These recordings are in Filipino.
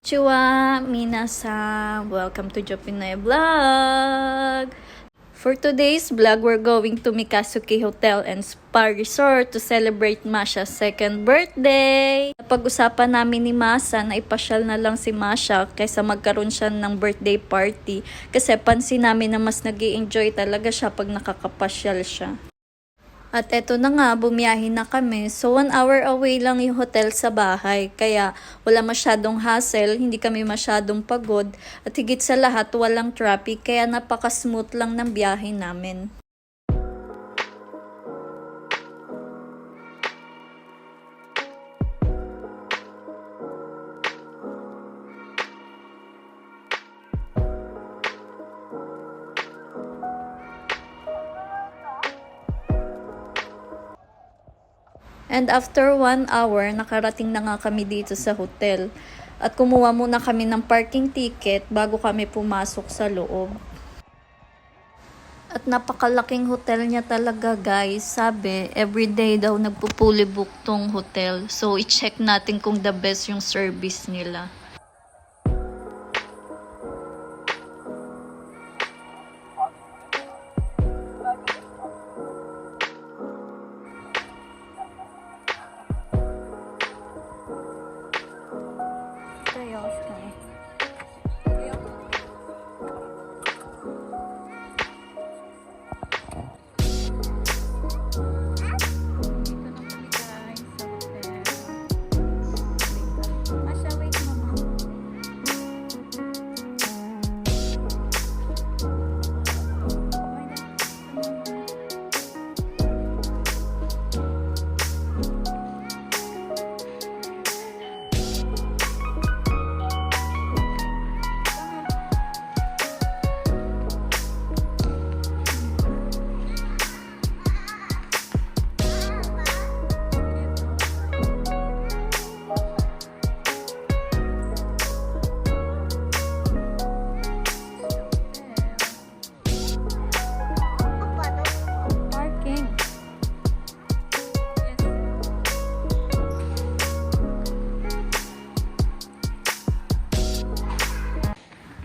Konnichiwa, minasan! Welcome to Jopinoy Vlog! For today's vlog, we're going to Mikasuki Hotel and Spa Resort to celebrate Masha's second birthday. Pag-usapan namin ni Masa na ipasyal na lang si Masha kaysa magkaroon siya ng birthday party kasi pansin namin na mas nag-i-enjoy talaga siya pag nakakapasyal siya. At eto na nga, bumiyahin na kami. So 1 hour away lang yung hotel sa bahay. Kaya wala masyadong hassle, hindi kami masyadong pagod. At higit sa lahat, walang traffic. Kaya napaka-smooth lang ng biyahe namin. And after 1 hour, nakarating na nga kami dito sa hotel. At kumuha muna kami ng parking ticket bago kami pumasok sa loob. At napakalaking hotel niya talaga, guys. Sabi, everyday daw nagpo-fully book tong hotel. So, i-check natin kung the best yung service nila.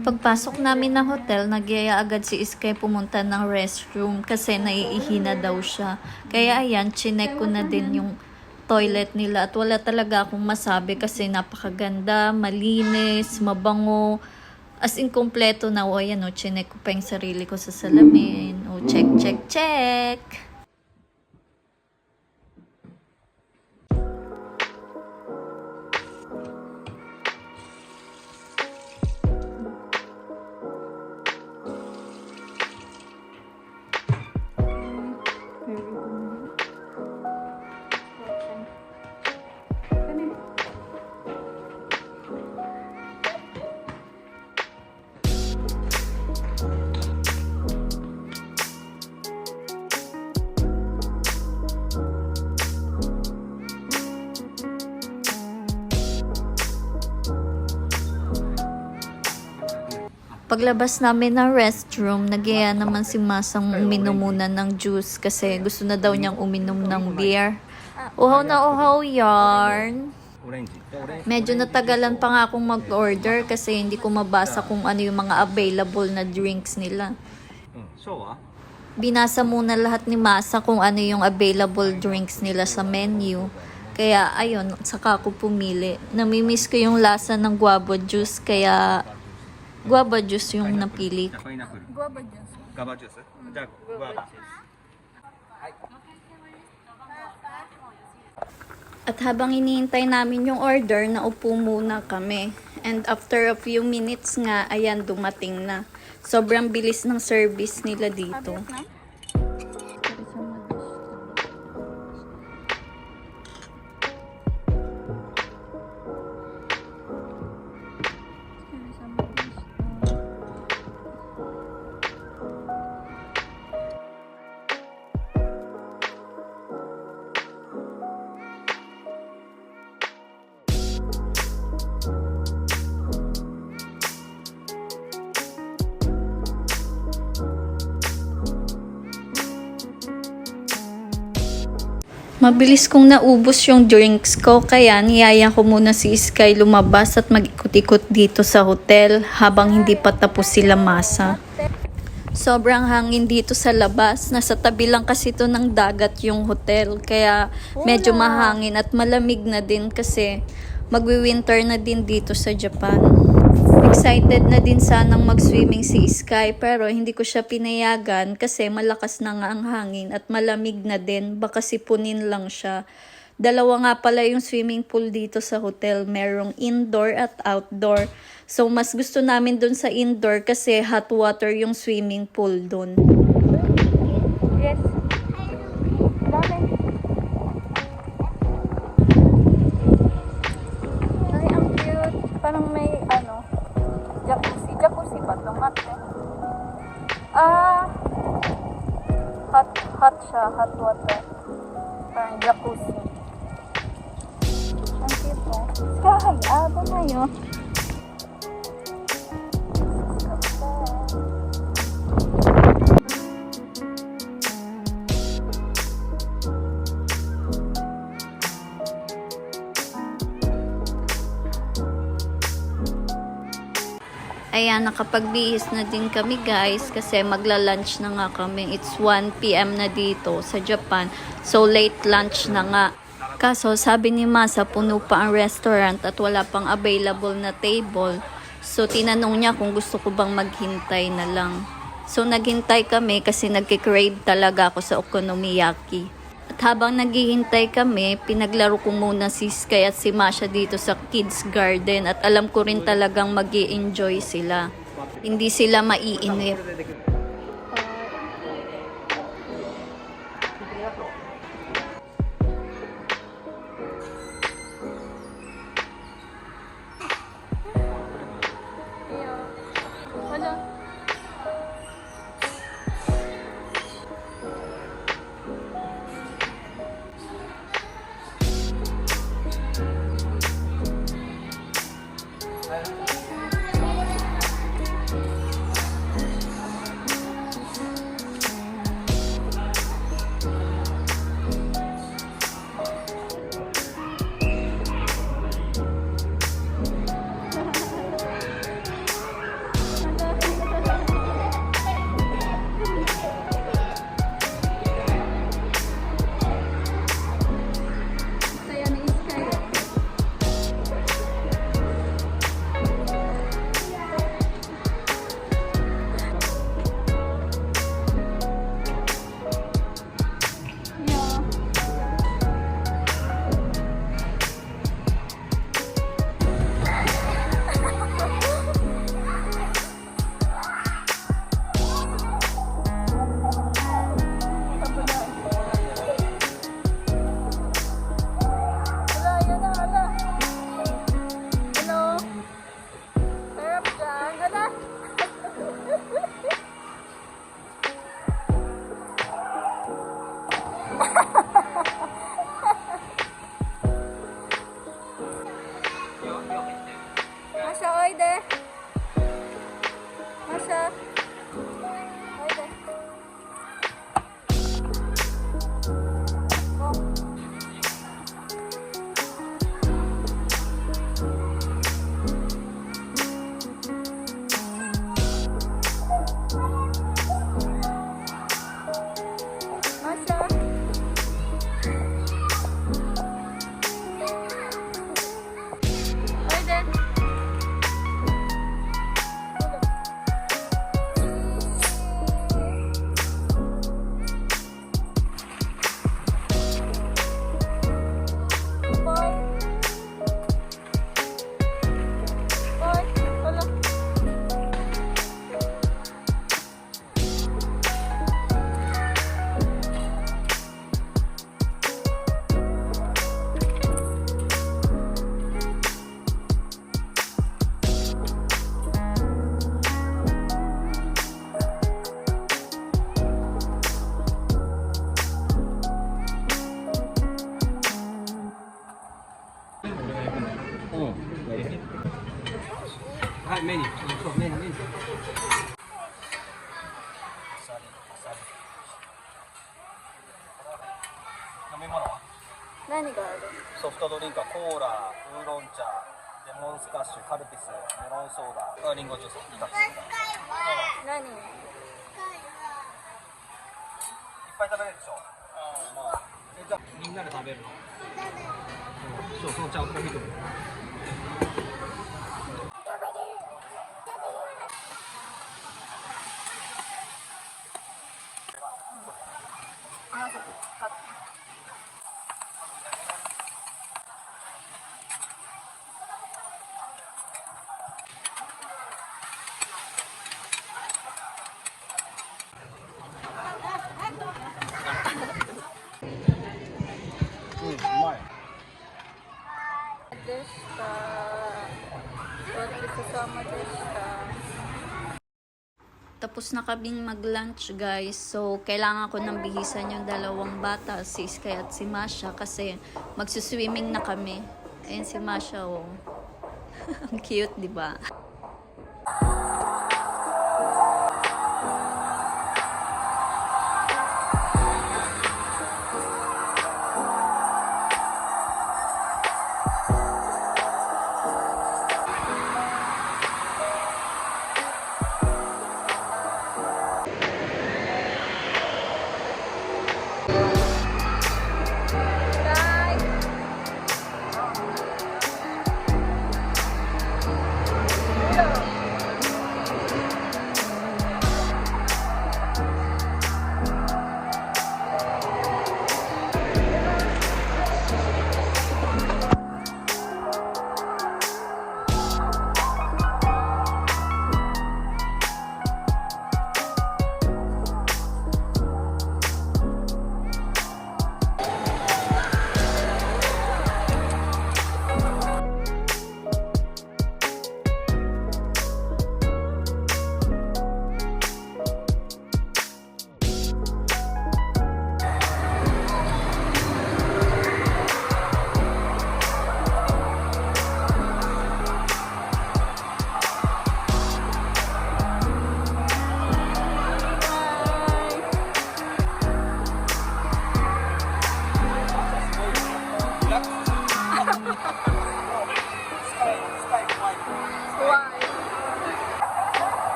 Pagpasok namin ng hotel, nagyaya agad si Iskay pumunta ng restroom kasi naiihina daw siya. Kaya ayan, chinek ko na din yung toilet nila at wala talaga akong masabi kasi napakaganda, malinis, mabango. As in, kompleto na. O ayan o, chinek ko pa yung sarili ko sa salamin. O, check, check, check! Paglabas namin ng restroom, nagyaya naman si Masang uminom muna ng juice kasi gusto na daw niyang uminom ng beer. Uhaw na uhaw yarn. Medyo natagalan pa nga akong mag-order kasi hindi ko mabasa kung ano yung mga available na drinks nila. Binasa muna lahat ni Masa kung ano yung available drinks nila sa menu. Kaya ayun, saka ako pumili. Namimiss ko yung lasa ng guava juice kaya guava juice yung napili ko. Guava juice. Guava juice? Guava. At habang iniintay namin yung order, naupo muna kami. And after a few minutes nga, ayan, dumating na. Sobrang bilis ng service nila dito. Mabilis kong naubos yung drinks ko kaya niyaya ko muna si Sky lumabas at mag-ikot-ikot dito sa hotel habang hindi pa tapos sila masa. Sobrang hangin dito sa labas. Nasa tabi lang kasi ito ng dagat yung hotel kaya medyo mahangin at malamig na din kasi magwi-winter na din dito sa Japan. Excited na din sanang mag-swimming si Sky pero hindi ko siya pinayagan kasi malakas na nga ang hangin at malamig na din, baka sipunin lang siya. Dalawa nga pala yung swimming pool dito sa hotel, merong indoor at outdoor. So mas gusto namin dun sa indoor kasi hot water yung swimming pool dun. Yes. Dami. Ay, ang cute. Parang may jacuzzi ba ito? Hot siya, hot water. Parang jacuzzi. Ang cute po. Sky, aba na yun. Ayan, nakapagbihis na din kami guys kasi magla-lunch na nga kami. It's 1 PM na dito sa Japan. So late lunch na nga. Kaso sabi ni Masa puno pa ang restaurant at wala pang available na table. So tinanong niya kung gusto ko bang maghintay na lang. So naghintay kami kasi nagkikrave talaga ako sa okonomiyaki. At habang naghihintay kami, pinaglaro ko muna si Sky at si Masha dito sa kids garden at alam ko rin talagang mag-i-enjoy sila. Hindi sila maiinip. Masha, oide. Masha. Oide. Masha.はい、メニュー。そう、メニュー。飲み物は何がある？ソフトドリンクはコーラ、ウーロン茶、レモンスカッシュ、カルピス、メロンソーダ、リンゴジュース2つ。いっ何？ぱい食べれるでしょ。まあ、じゃあみんなで食べるの。そう、その茶をここ見てる。うん、うまい。でした。ごちそうさまでした。Tapos na kaming mag-lunch guys. So, kailangan ko nang bihisan yung dalawang bata, si Sky at si Masha, kasi magsuswimming na kami. Ayan si Masha, oh. Ang cute, di ba?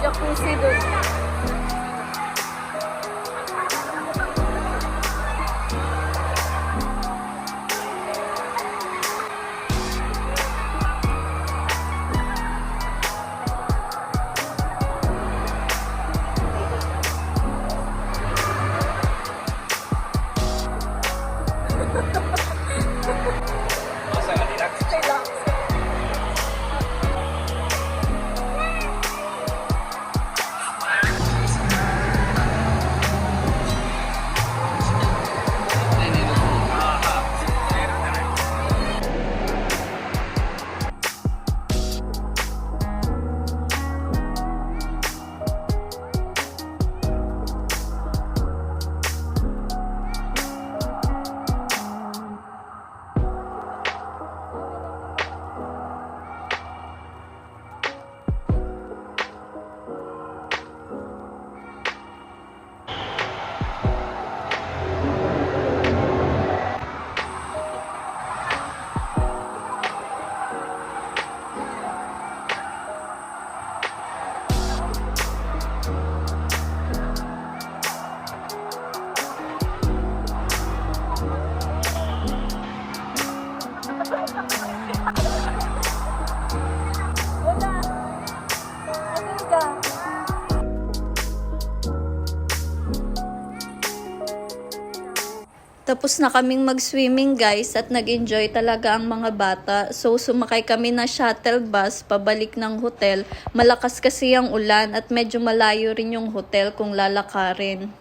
Jacuzzi doon. Tapos na kaming mag-swimming guys at nag-enjoy talaga ang mga bata. So sumakay kami na shuttle bus pabalik ng hotel. Malakas kasi ang ulan at medyo malayo rin yung hotel kung lalakarin.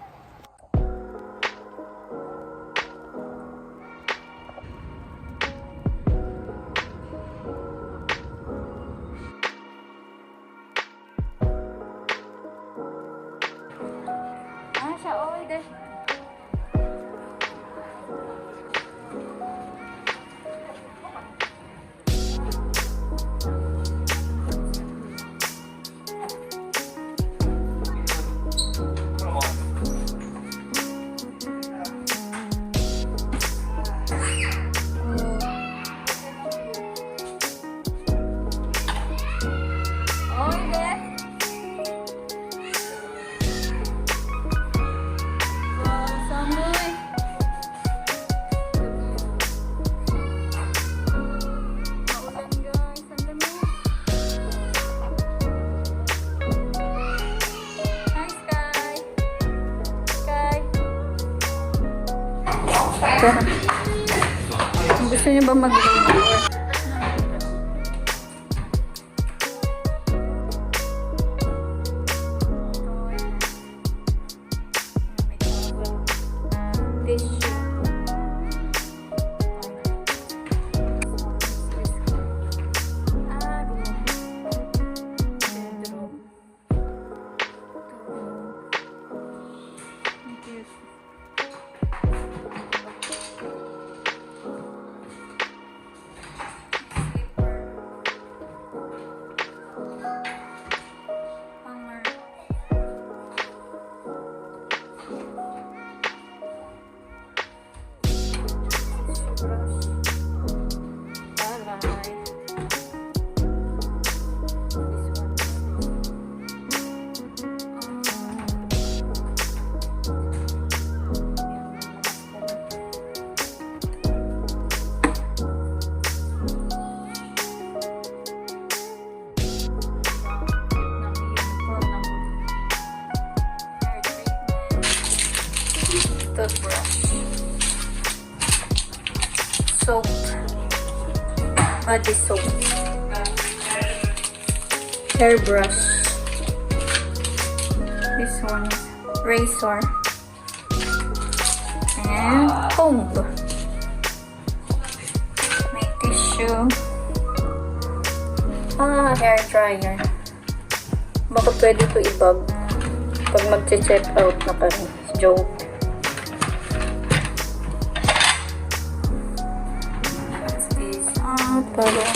Ide. Oh, ide. Wow, Samoy. Maulan guys, ang lamig. Hi, Sky. Sky. Gusto niyo ba mag-labor? Toothbrush, soap, body soap, hairbrush, this one is razor, and comb, may tissue, hair dryer. Baka pwede to ibag pag mag-check out na kami. Joke. Para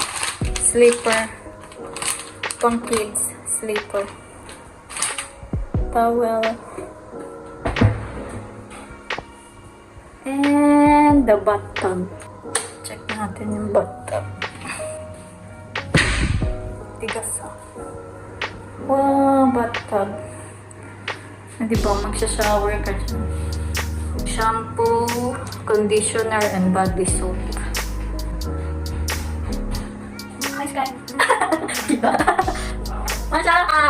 slipper, pang kids, slipper, towel, and the bathtub. Check natin yung bathtub. Tigas ah. Wow, bathtub. Di ba magsha-shower ka dyan? Shampoo, conditioner, and body soap. Hi, Sky. Masya ka!